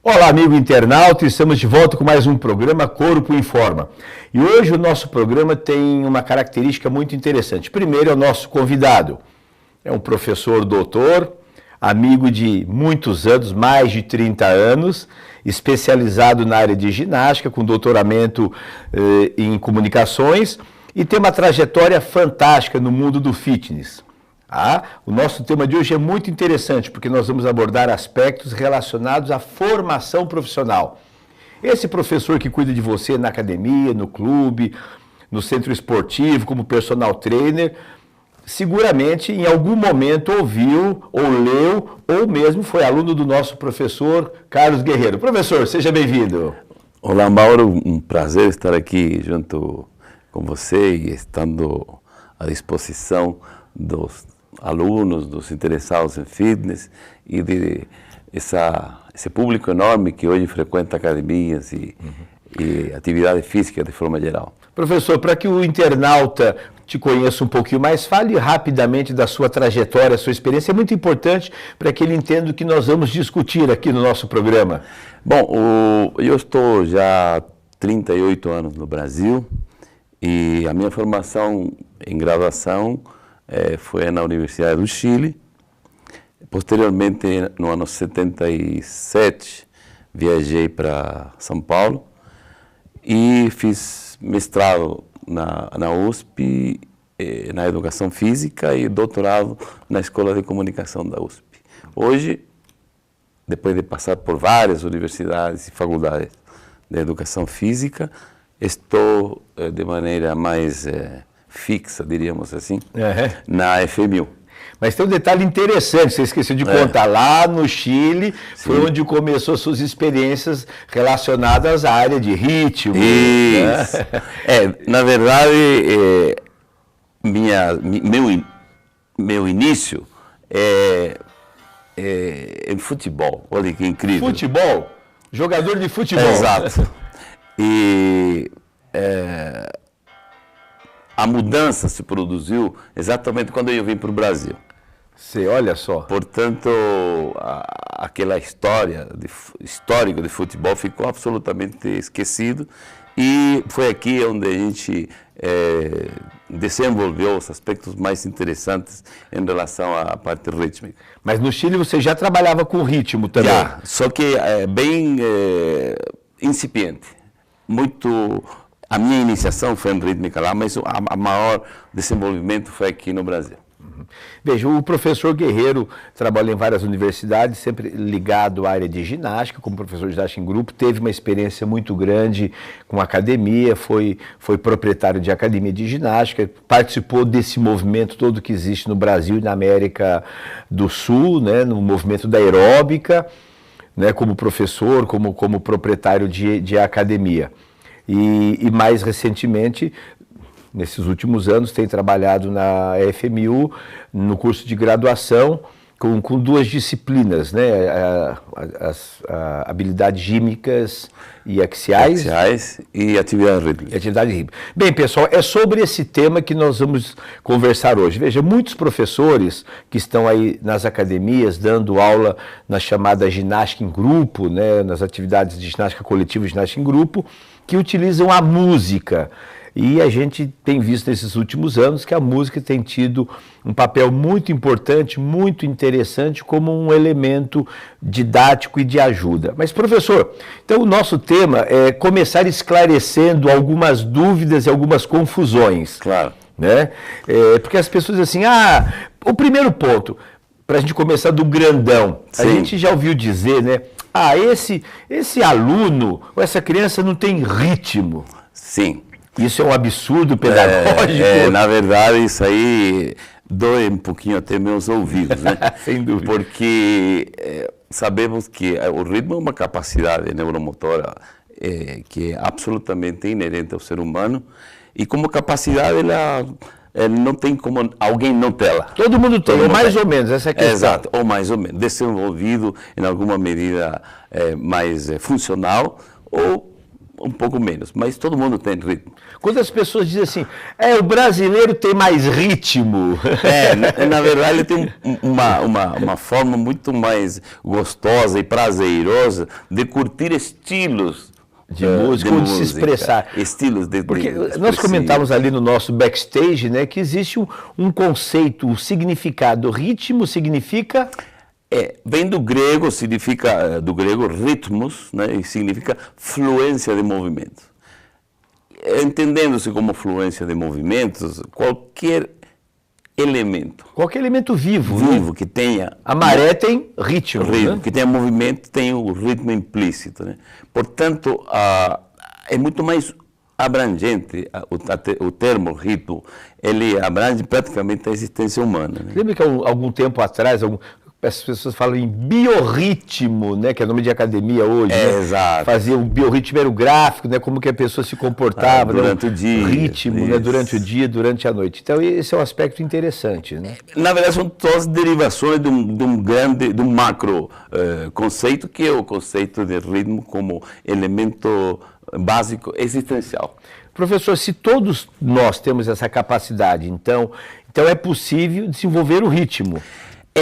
Olá, amigo internauta, estamos de volta com mais um programa Corpo Informa. E hoje o nosso programa tem uma característica muito interessante. Primeiro é o nosso convidado. É um professor doutor, amigo de muitos anos, mais de 30 anos, especializado na área de ginástica, com doutoramento em comunicações e tem uma trajetória fantástica no mundo do fitness. O nosso tema de hoje é muito interessante, porque nós vamos abordar aspectos relacionados à formação profissional. Esse professor que cuida de você na academia, no clube, no centro esportivo, como personal trainer, seguramente em algum momento ouviu, ou leu, ou mesmo foi aluno do nosso professor Carlos Guerreiro. Professor, seja bem-vindo. Olá, Mauro, um prazer estar aqui junto com você e estando à disposição dos alunos, dos interessados em fitness e de esse público enorme que hoje frequenta academias e atividade física de forma geral. Professor, para que o internauta te conheça um pouquinho mais, fale rapidamente da sua trajetória, sua experiência. É muito importante para que ele entenda o que nós vamos discutir aqui no nosso programa. Bom, eu estou já há 38 anos no Brasil e a minha formação em graduação foi na Universidade do Chile. Posteriormente, no ano 77, viajei para São Paulo e fiz mestrado na USP, na Educação Física e doutorado na Escola de Comunicação da USP. Hoje, depois de passar por várias universidades e faculdades de Educação Física, estou de maneira mais fixa, diríamos assim, na FMU. Mas tem um detalhe interessante, você esqueceu de contar, lá no Chile, foi onde começou suas experiências relacionadas à área de ritmo. Isso. Né? Na verdade, meu início é em futebol. Olha que incrível. Futebol? Jogador de futebol. Exato. E a mudança se produziu exatamente quando eu vim para o Brasil. Você olha só. Portanto, aquela histórico de futebol ficou absolutamente esquecido e foi aqui onde a gente desenvolveu os aspectos mais interessantes em relação à parte rítmica. Mas no Chile você já trabalhava com ritmo também? Já, só que bem incipiente. A minha iniciação foi em rítmica lá, mas a maior desenvolvimento foi aqui no Brasil. Veja, o professor Guerreiro trabalha em várias universidades, sempre ligado à área de ginástica, como professor de ginástica em grupo, teve uma experiência muito grande com academia, foi proprietário de academia de ginástica, participou desse movimento todo que existe no Brasil e na América do Sul, né, no movimento da aeróbica, né, como professor, como proprietário de academia. E mais recentemente, nesses últimos anos, tem trabalhado na FMU, no curso de graduação, com duas disciplinas, né? As habilidades gímicas e axiais. Axiais e atividade rítmica. Atividade rítmica. Bem, pessoal, é sobre esse tema que nós vamos conversar hoje. Veja, muitos professores que estão aí nas academias, dando aula na chamada ginástica em grupo, né? Nas atividades de ginástica coletiva e ginástica em grupo, que utilizam a música. E a gente tem visto nesses últimos anos que a música tem tido um papel muito importante, muito interessante, como um elemento didático e de ajuda. Mas, professor, então o nosso tema é começar esclarecendo algumas dúvidas e algumas confusões. Claro. Né? Porque as pessoas dizem assim, o primeiro ponto, para a gente começar do grandão, a gente já ouviu dizer, né? Esse aluno ou essa criança não tem ritmo. Sim. Isso é um absurdo pedagógico. Na verdade, isso aí dói um pouquinho até meus ouvidos, né? Sem dúvida. Porque sabemos que o ritmo é uma capacidade neuromotora que é absolutamente inerente ao ser humano e como capacidade ela não tem como alguém não tê-la. Todo mundo tem, ou mais ou menos, essa é a questão. Exato, ou mais ou menos, desenvolvido em alguma medida mais funcional ou um pouco menos, mas todo mundo tem ritmo. Quando as pessoas dizem assim, o brasileiro tem mais ritmo. Na verdade, ele tem uma forma muito mais gostosa e prazerosa de curtir estilos de música, ou de se expressar. Estilos de Porque nós comentávamos ali no nosso backstage, né, que existe um conceito, um significado. Ritmo significa... vem do grego, significa, do grego ritmos, né, e significa fluência de movimentos. Entendendo-se como fluência de movimentos, qualquer elemento. Qualquer elemento vivo. Vivo, né? que tenha... A maré tem ritmo. Ritmo, né? que tenha movimento, tem o ritmo implícito. Né? Portanto, é muito mais abrangente o termo ritmo. Ele abrange praticamente a existência humana. Né? Lembra que algum tempo atrás, as pessoas falam em biorritmo, né, que é nome de academia hoje, né? Exato. Fazia o biorritmo, era o gráfico, né, como que a pessoa se comportava durante né, o dia. Ritmo, né, durante o dia, durante a noite. Então esse é um aspecto interessante, né? Na verdade são todas derivações de um macro conceito, que é o conceito de ritmo como elemento básico existencial. Professor, se todos nós temos essa capacidade, então é possível desenvolver o ritmo.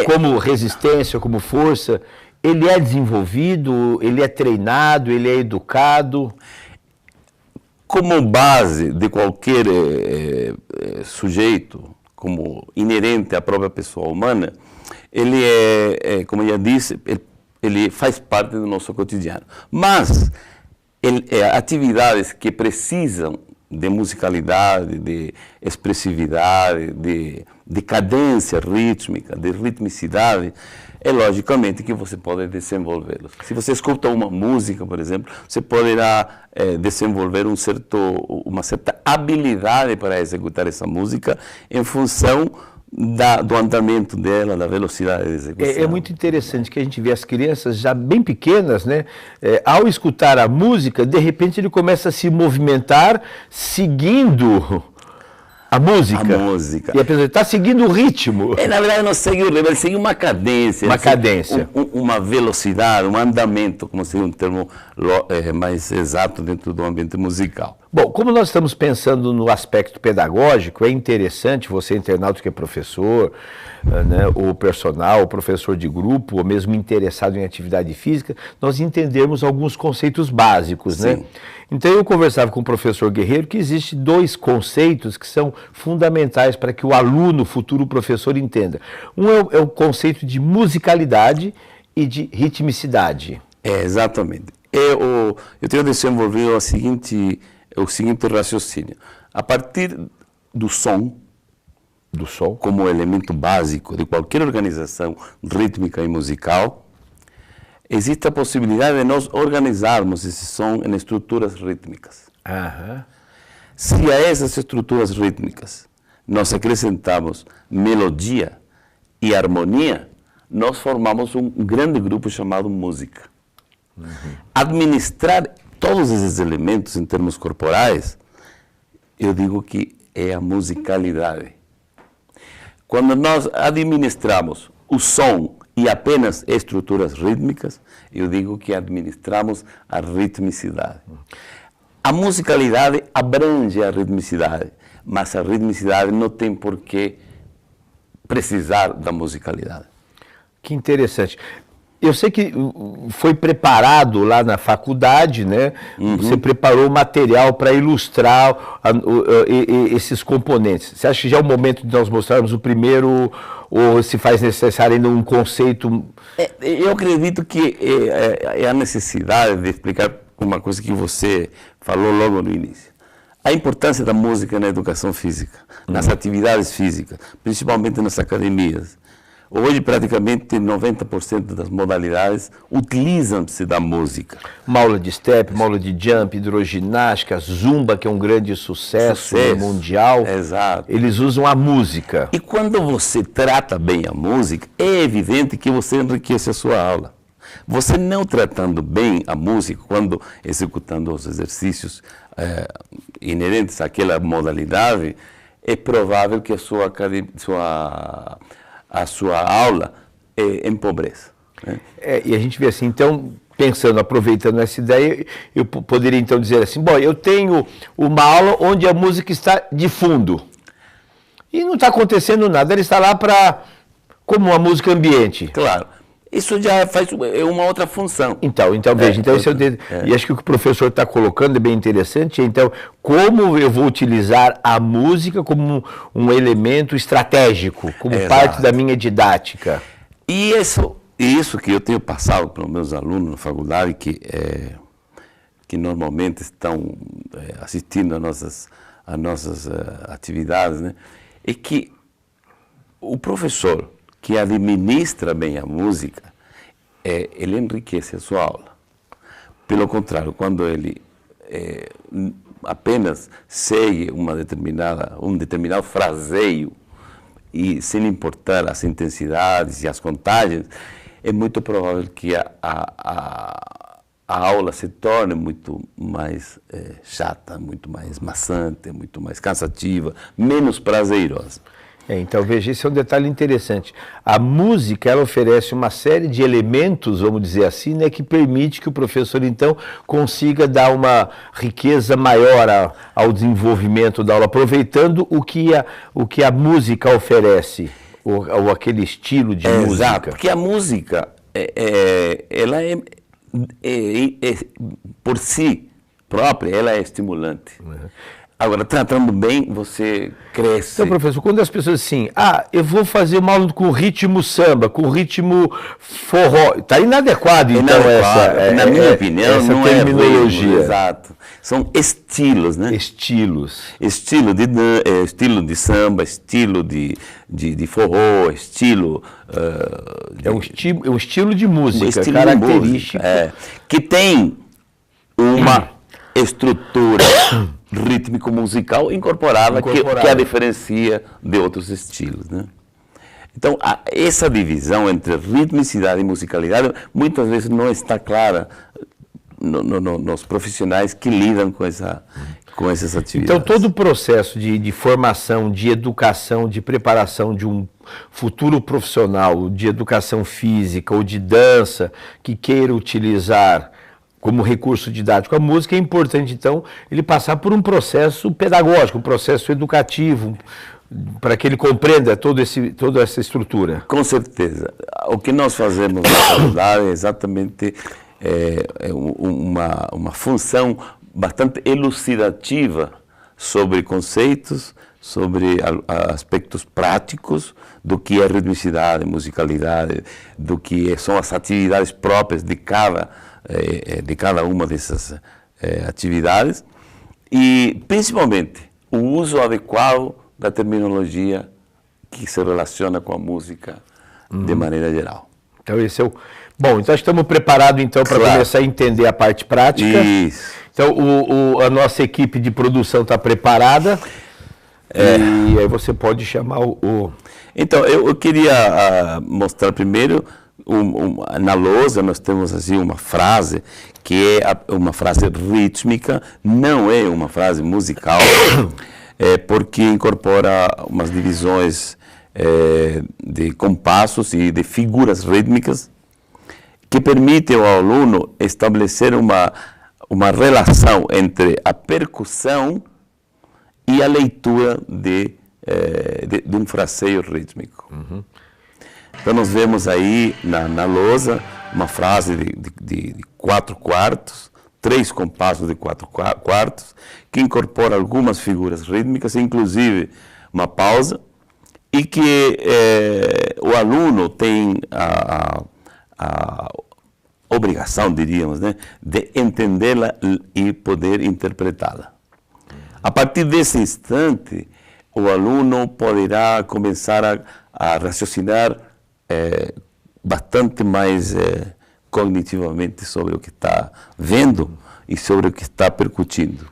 Como resistência, como força, ele é desenvolvido, ele é treinado, ele é educado? Como base de qualquer sujeito, como inerente à própria pessoa humana, ele como eu já disse, ele faz parte do nosso cotidiano. Mas atividades que precisam de musicalidade, de expressividade, de cadência rítmica, de ritmicidade, é logicamente que você pode desenvolvê-los. Se você escuta uma música, por exemplo, você poderá desenvolver uma certa habilidade para executar essa música em função do andamento dela, da velocidade de execução. É muito interessante que a gente vê as crianças já bem pequenas, né? Ao escutar a música, de repente ele começa a se movimentar seguindo a música. A música. E a pessoa está seguindo o ritmo. Na verdade não segue o ritmo, ele segue uma cadência. Uma cadência. Uma velocidade, um andamento, como seria um termo mais exato dentro do ambiente musical. Bom, como nós estamos pensando no aspecto pedagógico, é interessante você, internauta que é professor, né, o personal, o professor de grupo, ou mesmo interessado em atividade física, nós entendermos alguns conceitos básicos, Sim. né? Então eu conversava com o professor Guerreiro que existem dois conceitos que são fundamentais para que o aluno, futuro professor, entenda. Um é o conceito de musicalidade e de ritmicidade. Exatamente. Eu tenho desenvolvido o seguinte raciocínio. A partir do som, como elemento básico de qualquer organização rítmica e musical, existe a possibilidade de nós organizarmos esse som em estruturas rítmicas. Aham. Se a essas estruturas rítmicas nós acrescentamos melodia e harmonia, nós formamos um grande grupo chamado música. Uhum. Administrar todos esses elementos em termos corporais, eu digo que é a musicalidade. Quando nós administramos o som e apenas estruturas rítmicas, eu digo que administramos a ritmicidade. A musicalidade abrange a ritmicidade, mas a ritmicidade não tem por que precisar da musicalidade. Que interessante. Eu sei que foi preparado lá na faculdade, né? Uhum. Você preparou material para ilustrar esses componentes. Você acha que já é o momento de nós mostrarmos o primeiro, ou se faz necessário ainda um conceito? Eu acredito que é a necessidade de explicar uma coisa que você falou logo no início. A importância da música na educação física, nas atividades físicas, principalmente nas academias. Hoje, praticamente 90% das modalidades utilizam-se da música. Uma aula de step, uma aula de jump, hidroginástica, zumba, que é um grande sucesso mundial. Exato. Eles usam a música. E quando você trata bem a música, é evidente que você enriquece a sua aula. Você não tratando bem a música, quando executando os exercícios inerentes àquela modalidade, é provável que a sua aula empobreça. Né? E a gente vê assim, então, pensando, aproveitando essa ideia, eu poderia então dizer assim, bom, eu tenho uma aula onde a música está de fundo e não está acontecendo nada, ela está lá como uma música ambiente. Claro. Isso já faz uma outra função. Então veja, e acho que o que o professor está colocando é bem interessante, então, como eu vou utilizar a música como um elemento estratégico, como parte da minha didática. E isso que eu tenho passado para os meus alunos na faculdade, que normalmente estão assistindo às nossas atividades, né, é que o professor que administra bem a música, ele enriquece a sua aula. Pelo contrário, quando ele apenas segue um determinado fraseio e sem importar as intensidades e as contagens, é muito provável que a aula se torne muito mais chata, muito mais maçante, muito mais cansativa, menos prazerosa. Então, veja, esse é um detalhe interessante. A música, ela oferece uma série de elementos, vamos dizer assim, né, que permite que o professor, então, consiga dar uma riqueza maior ao desenvolvimento da aula, aproveitando o que a música oferece, ou aquele estilo de música. Exato, porque a música, ela por si própria, ela é estimulante. Agora, tratando bem, você cresce. Então, professor, quando as pessoas assim, eu vou fazer uma aula com ritmo samba, com ritmo forró, está inadequado, então, na minha opinião, essa não terminologia. É ritmo, exato. São estilos, né? Estilos. Estilo de samba, estilo de forró, estilo... é um estilo de música, estilo característico. De música, que tem uma estrutura rítmico-musical incorporada. Que a diferencia de outros estilos, né? Então, essa divisão entre ritmicidade e musicalidade muitas vezes não está clara nos profissionais que lidam com essas atividades. Então, todo o processo de formação, de educação, de preparação de um futuro profissional, de educação física ou de dança, que queira utilizar como recurso didático a música, é importante, então, ele passar por um processo pedagógico, um processo educativo, para que ele compreenda toda essa estrutura. Com certeza. O que nós fazemos na faculdade é exatamente uma função bastante elucidativa sobre conceitos, sobre aspectos práticos do que é ritmicidade, musicalidade, do que são as atividades próprias de cada uma dessas atividades e, principalmente, o uso adequado da terminologia que se relaciona com a música de maneira geral. Então, esse é o... Bom, então estamos preparados então para começar a entender a parte prática. Isso. Então, a nossa equipe de produção está preparada. E aí você pode chamar Então, eu queria mostrar primeiro, na lousa nós temos assim uma frase, que é uma frase rítmica, não é uma frase musical, porque incorpora umas divisões de compassos e de figuras rítmicas, que permitem ao aluno estabelecer uma relação entre a percussão e a leitura de um fraseio rítmico. Uhum. Então nós vemos aí na lousa uma frase de 4/4, 3 compassos de 4/4, que incorpora algumas figuras rítmicas, inclusive uma pausa, e que o aluno tem a obrigação, diríamos, né, de entendê-la e poder interpretá-la. A partir desse instante, o aluno poderá começar a raciocinar bastante mais cognitivamente sobre o que está vendo e sobre o que está percutindo.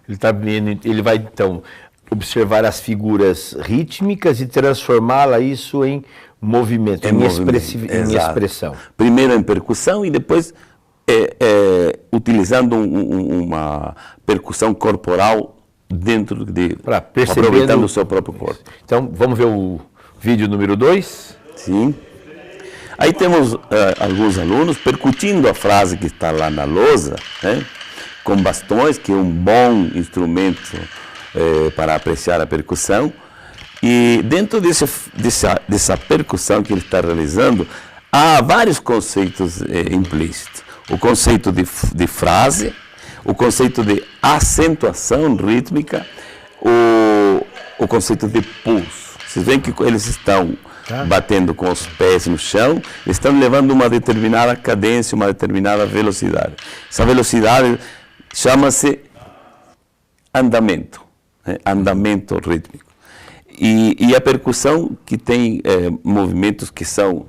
Ele vai, então, observar as figuras rítmicas e transformá-la isso em movimento, em expressão. Primeiro em percussão e depois utilizando uma percussão corporal dentro aproveitando o seu próprio corpo. Então, vamos ver o vídeo número 2? Sim. Aí temos alguns alunos percutindo a frase que está lá na lousa, né? Com bastões, que é um bom instrumento para apreciar a percussão. E dentro dessa percussão que ele está realizando, há vários conceitos implícitos. O conceito de frase, o conceito de acentuação rítmica, o conceito de pulso. Vocês veem que eles estão batendo com os pés no chão, estão levando uma determinada cadência, uma determinada velocidade. Essa velocidade chama-se andamento, né? Andamento rítmico. E a percussão que tem movimentos que são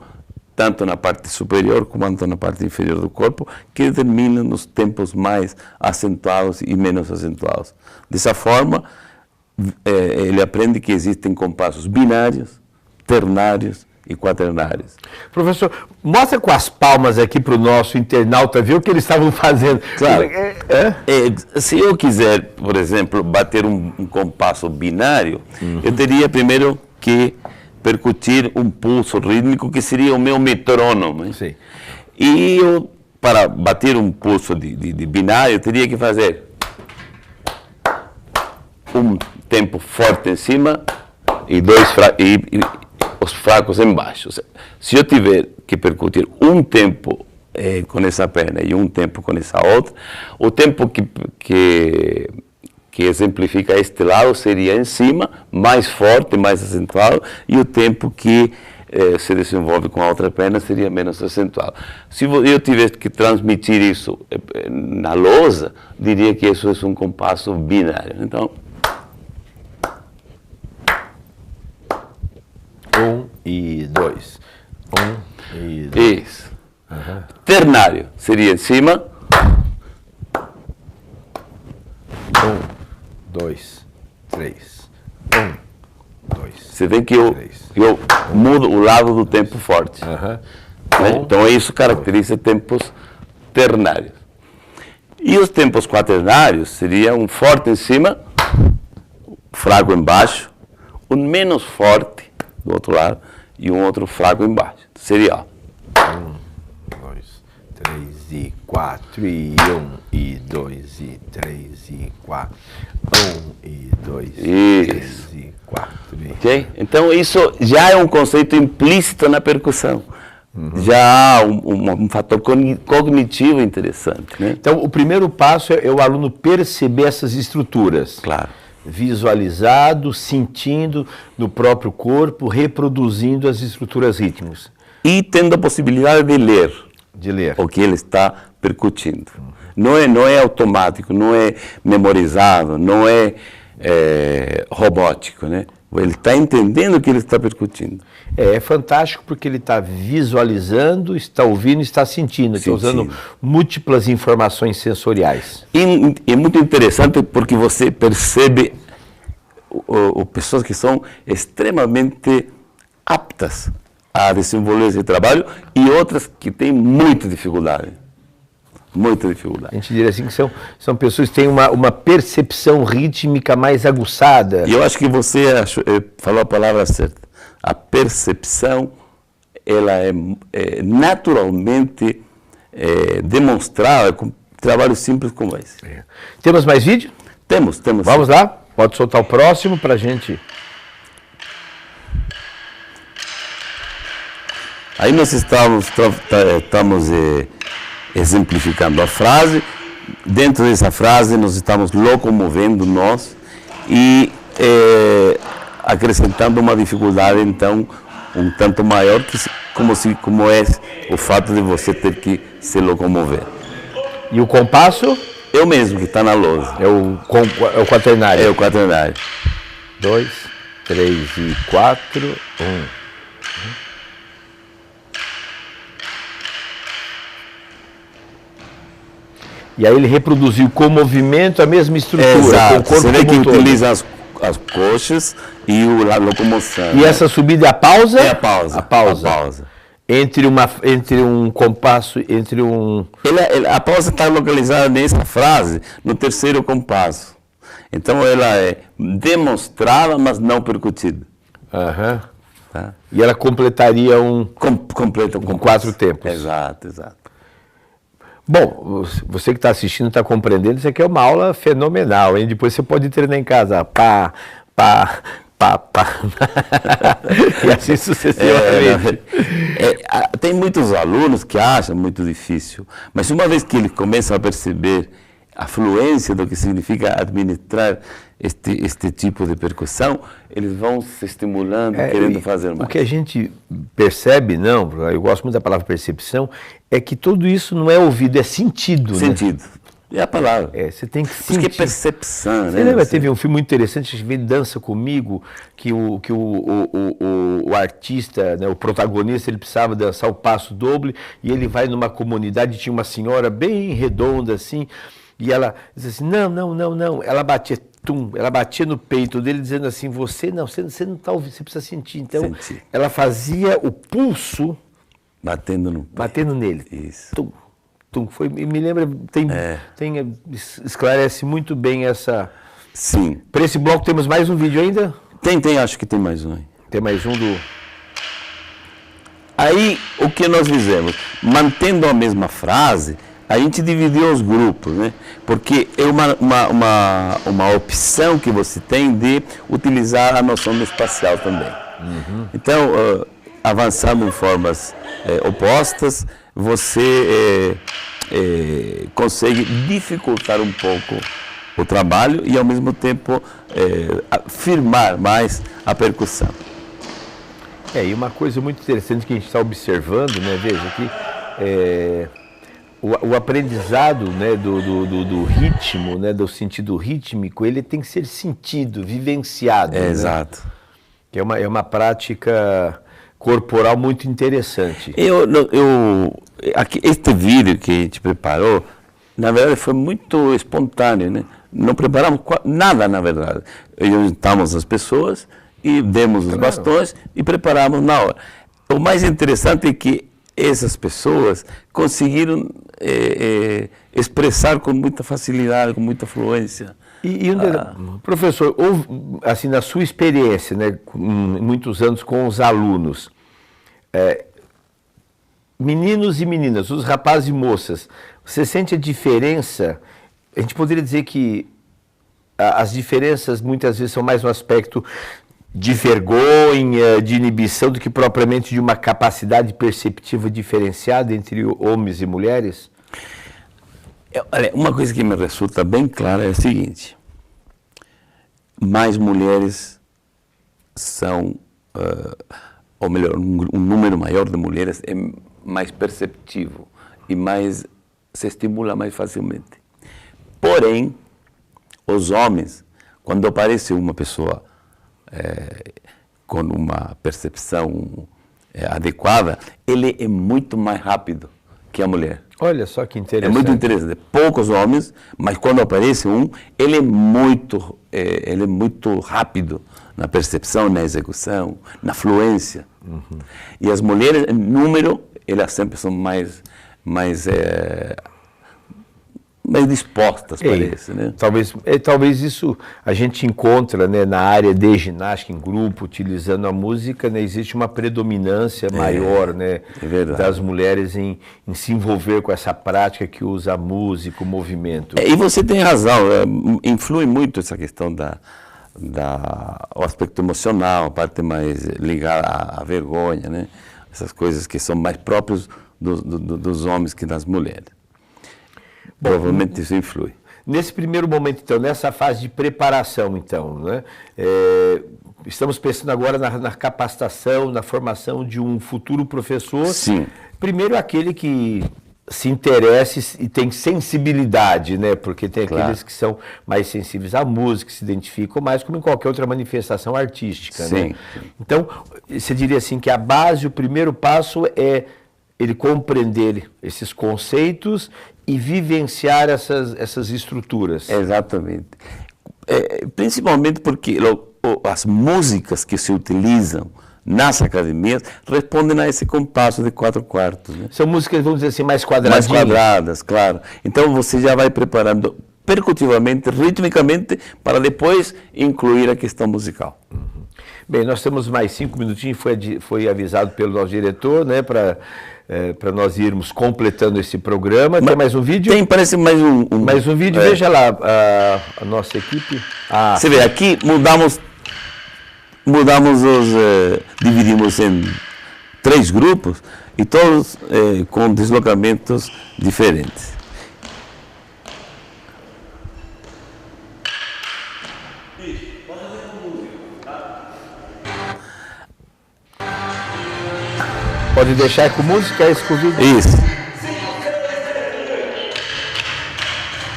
tanto na parte superior quanto na parte inferior do corpo, que determinam os tempos mais acentuados e menos acentuados. Dessa forma, ele aprende que existem compassos binários, ternários e quaternários. Professor, mostra com as palmas aqui para o nosso internauta ver o que eles estavam fazendo. Claro. Se eu quiser, por exemplo, bater um compasso binário, eu teria primeiro que percutir um pulso rítmico que seria o meu metrônomo. Sim. E eu, para bater um pulso de binário, eu teria que fazer um tempo forte em cima e os fracos embaixo. Se eu tiver que percutir um tempo com essa perna e um tempo com essa outra, o tempo que exemplifica este lado seria em cima, mais forte, mais acentuado, e o tempo que se desenvolve com a outra perna seria menos acentuado. Se eu tivesse que transmitir isso na lousa, diria que isso é um compasso binário. Então, 1 e 2. 1 e 2. Isso. Ternário seria em cima. 1, 2, 3. 1, 2. Você vê que eu mudo o lado do tempo forte. Né? Então isso caracteriza tempos ternários. E os tempos quaternários seria um forte em cima, fraco embaixo, um menos forte do outro lado e um outro fraco embaixo. Seria 1, 2, 3 e 4 e 1 e 2 e 3 e 4. 1 e 2 e 3 e 4. Okay? Então isso já é um conceito implícito na percussão. Já há um fator cognitivo interessante. Né? Então o primeiro passo é o aluno perceber essas estruturas. Claro. Visualizado, sentindo no próprio corpo, reproduzindo as estruturas rítmicas. E tendo a possibilidade de ler. De ler. O que ele está percutindo. Não é automático, não é memorizado, não é robótico, né? Ele está entendendo o que ele está percutindo. É fantástico porque ele está visualizando, está ouvindo, está sentindo, está usando múltiplas informações sensoriais. E é muito interessante porque você percebe pessoas que são extremamente aptas a desenvolver esse trabalho e outras que têm muita dificuldade. Muita dificuldade. A gente diria assim que são pessoas que têm uma percepção rítmica mais aguçada. E eu acho que você falou a palavra certa. A percepção, ela é naturalmente demonstrada com trabalhos simples como esse. Temos mais vídeo? Temos. Vamos lá? Pode soltar o próximo para a gente... Aí nós estamos exemplificando a frase. Dentro dessa frase nós estamos locomovendo nós e acrescentando uma dificuldade então um tanto maior como é o fato de você ter que se locomover. E o compasso? Eu mesmo que está na lousa. É o quaternário. É o quaternário. 2, 3 e 4, 1. E aí ele reproduziu com o movimento a mesma estrutura. Exato. Com o corpo você vê que todo. utiliza as coxas e a locomoção. E essa subida é a pausa? É a pausa. A pausa. Entre um compasso, A pausa está localizada nessa frase, no terceiro compasso. Então ela é demonstrada, mas não percutida. Tá? E ela completaria Completa com 4 tempos. Exato, exato. Bom, você que está assistindo está compreendendo, isso aqui é uma aula fenomenal, hein? Depois você pode treinar em casa, pá, pá, pá, pá, e assim sucessivamente. Tem muitos alunos que acham muito difícil, mas uma vez que eles começam a perceber a fluência do que significa administrar este tipo de percussão, eles vão se estimulando, querendo fazer mais. O que a gente percebe, não, eu gosto muito da palavra percepção, é que tudo isso não é ouvido, é sentido. Sentido. É a palavra. Você tem que sentir. Porque é percepção, né? Você lembra, teve um filme muito interessante, que veio Dança Comigo, que o artista, né, o protagonista, ele precisava dançar o passo doble, e ele vai numa comunidade, tinha uma senhora bem redonda assim, e ela dizia assim, não, ela batia no peito dele dizendo assim, você não está ouvindo, você precisa sentir. Então, ela fazia o pulso batendo nele. Isso. Tum, tum. Me lembra, esclarece muito bem essa... Sim. Para esse bloco temos mais um vídeo ainda? Acho que tem mais um. Tem mais um do... Aí, o que nós fizemos? Mantendo a mesma frase, a gente dividiu os grupos, né? Porque é uma opção que você tem de utilizar a noção do espacial também. Então, avançando em formas opostas, você consegue dificultar um pouco o trabalho e, ao mesmo tempo, firmar mais a percussão. E uma coisa muito interessante que a gente está observando, né? Veja que o aprendizado, né, do ritmo, né, do sentido rítmico, ele tem que ser sentido, vivenciado. Né? Exato. Que é uma prática corporal muito interessante. Este vídeo que a gente preparou, na verdade, foi muito espontâneo, né? Não preparamos nada, na verdade. Juntamos as pessoas e demos os bastões e preparamos na hora. O mais interessante é que essas pessoas conseguiram expressar com muita facilidade, com muita fluência. Professor, assim, na sua experiência, né, muitos anos com os alunos, meninos e meninas, os rapazes e moças, você sente a diferença? A gente poderia dizer que as diferenças muitas vezes são mais no aspecto de vergonha, de inibição, do que propriamente de uma capacidade perceptiva diferenciada entre homens e mulheres? Olha, uma coisa que me resulta bem clara é a seguinte: mais mulheres são, ou melhor, um número maior de mulheres é mais perceptivo e se estimula mais facilmente. Porém, os homens, quando aparece uma pessoa com uma percepção adequada, ele é muito mais rápido que a mulher. Olha só que interessante. É muito interessante. Poucos homens, mas quando aparece ele é muito rápido na percepção, na execução, na fluência. E as mulheres, em número, elas sempre são mais dispostas, parece, né? Talvez isso a gente encontra, né, na área de ginástica em grupo, utilizando a música, né, existe uma predominância maior, né, das mulheres em se envolver com essa prática que usa a música, o movimento. E você tem razão, influi muito essa questão o aspecto emocional, a parte mais ligada à vergonha, né? Essas coisas que são mais próprios dos homens que das mulheres. Provavelmente isso influi. Nesse primeiro momento, então, nessa fase de preparação, então, né, estamos pensando agora na capacitação, na formação de um futuro professor. Sim. Primeiro, aquele que se interesse e tem sensibilidade, né, porque tem aqueles que são mais sensíveis à música, que se identificam mais, como em qualquer outra manifestação artística. Sim. Né? Então, você diria assim que a base, o primeiro passo é ele compreender esses conceitos e vivenciar essas estruturas. Exatamente. Principalmente porque as músicas que se utilizam nas academias respondem a esse compasso de 4/4. Né? São músicas, vamos dizer assim, mais quadradinhas. Mais quadradas, claro. Então você já vai preparando percutivamente, ritmicamente, para depois incluir a questão musical. Bem, nós temos mais 5 minutinhos, foi avisado pelo nosso diretor, né, para nós irmos completando esse programa. Tem mais um vídeo? Parece mais um... Mais um vídeo, veja lá, a nossa equipe. Você vê, aqui mudamos dividimos em 3 grupos e todos com deslocamentos diferentes. Pode deixar com música, é exclusivo. Isso.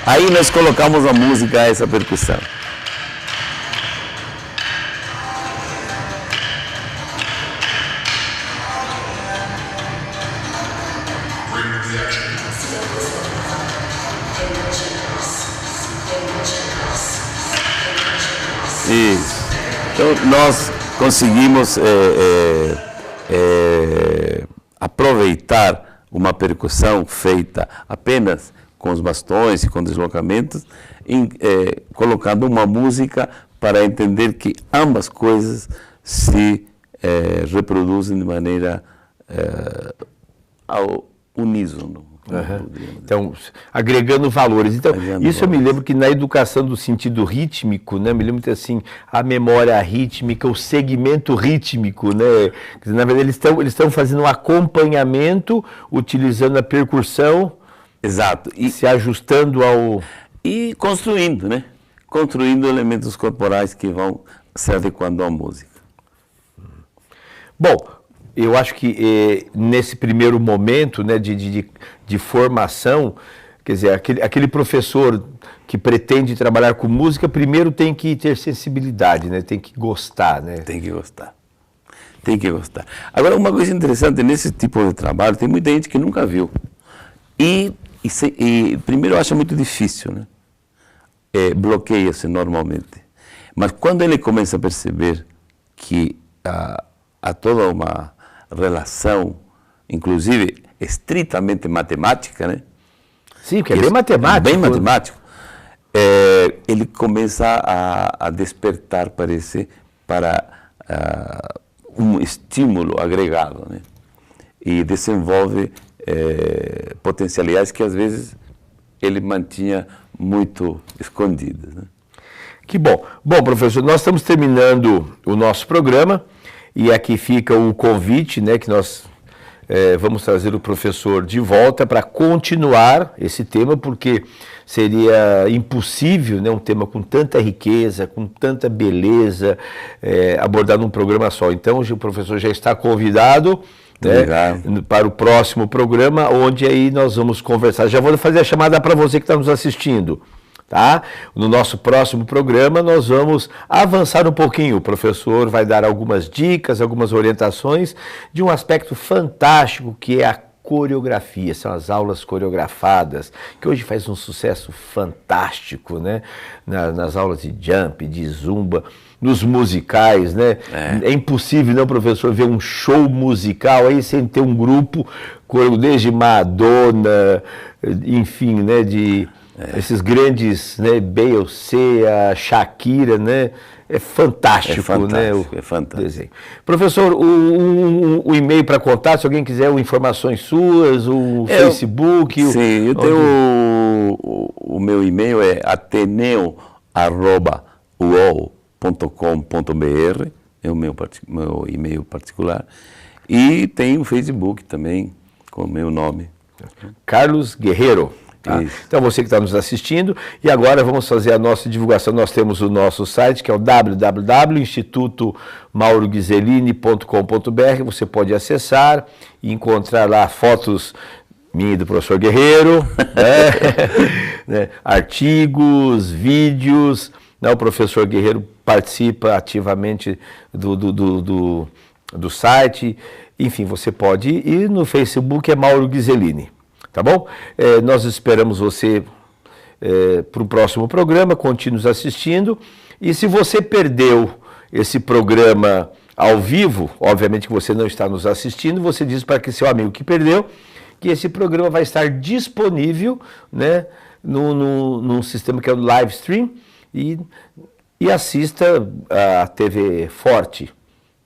Aí nós colocamos a música, essa percussão. Isso. Então nós conseguimos aproveitar uma percussão feita apenas com os bastões e com deslocamentos, colocando uma música para entender que ambas coisas se reproduzem de maneira ao uníssono. Então, agregando valores. Então, isso eu me lembro que na educação do sentido rítmico, né, me lembro que assim, a memória rítmica, o segmento rítmico, né, na verdade eles estão fazendo um acompanhamento, utilizando a percussão, exato, e se ajustando ao... E construindo, né, construindo elementos corporais que vão se adequando à música. Bom, eu acho que nesse primeiro momento, né, de formação, quer dizer, aquele professor que pretende trabalhar com música, primeiro tem que ter sensibilidade, né, tem que gostar, né? Tem que gostar. Tem que gostar. Agora, uma coisa interessante, nesse tipo de trabalho, tem muita gente que nunca viu. E primeiro acha muito difícil, né? Bloqueia-se normalmente. Mas quando ele começa a perceber que há toda uma relação, inclusive estritamente matemática, né? Sim, que é bem matemático. Bem matemático. Ele começa a despertar, parece, para um estímulo agregado, né? E desenvolve potencialidades que às vezes ele mantinha muito escondidas, né? Que bom. Bom, professor, nós estamos terminando o nosso programa. E aqui fica o convite, né, que nós vamos trazer o professor de volta para continuar esse tema, porque seria impossível, né, um tema com tanta riqueza, com tanta beleza, abordar num programa só. Então, o professor já está convidado, né, para o próximo programa, onde aí nós vamos conversar. Já vou fazer a chamada para você que está nos assistindo. Tá? No nosso próximo programa nós vamos avançar um pouquinho. O professor vai dar algumas dicas, algumas orientações de um aspecto fantástico que é a coreografia, são as aulas coreografadas, que hoje faz um sucesso fantástico, né? Nas aulas de jump, de zumba, nos musicais, né? É impossível, não, professor, ver um show musical aí sem ter um grupo, desde Madonna, enfim, né? Esses grandes, né, Beyoncé, a Shakira, né, é fantástico, né, é fantástico. Desenho. Professor, o e-mail para contato, se alguém quiser informações suas, o Facebook... Sim, eu tenho o meu e-mail é ateneo@uol.com.br, é o meu e-mail particular, e tem o Facebook também, com o meu nome. Carlos Guerreiro. Tá? Então, você que está nos assistindo, e agora vamos fazer a nossa divulgação. Nós temos o nosso site, que é o www.institutomauroguizelini.com.br. Você pode acessar e encontrar lá fotos minha e do professor Guerreiro, né? artigos, vídeos. Né? O professor Guerreiro participa ativamente do site. Enfim, você pode ir. E no Facebook é Mauro Guizelini. Tá bom? Nós esperamos você para o próximo programa, continue nos assistindo. E se você perdeu esse programa ao vivo, obviamente que você não está nos assistindo, você diz para que seu amigo que perdeu, que esse programa vai estar disponível, né, num sistema que é o live stream, e assista a TV Forte.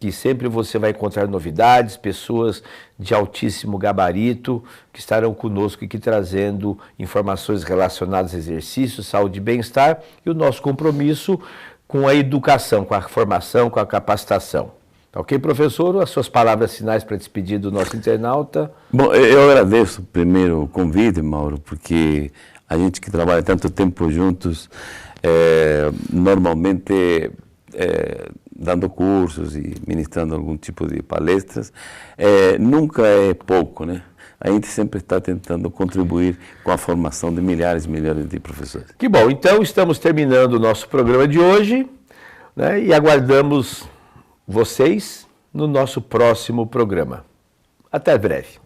que sempre você vai encontrar novidades, pessoas de altíssimo gabarito que estarão conosco aqui trazendo informações relacionadas a exercício, saúde e bem-estar e o nosso compromisso com a educação, com a formação, com a capacitação. Tá ok, professor? As suas palavras finais para despedir do nosso internauta. Bom, eu agradeço primeiro o convite, Mauro, porque a gente que trabalha tanto tempo juntos, normalmente dando cursos e ministrando algum tipo de palestras, nunca é pouco, né? A gente sempre está tentando contribuir com a formação de milhares e milhares de professores. Que bom, então estamos terminando o nosso programa de hoje, né, e aguardamos vocês no nosso próximo programa. Até breve.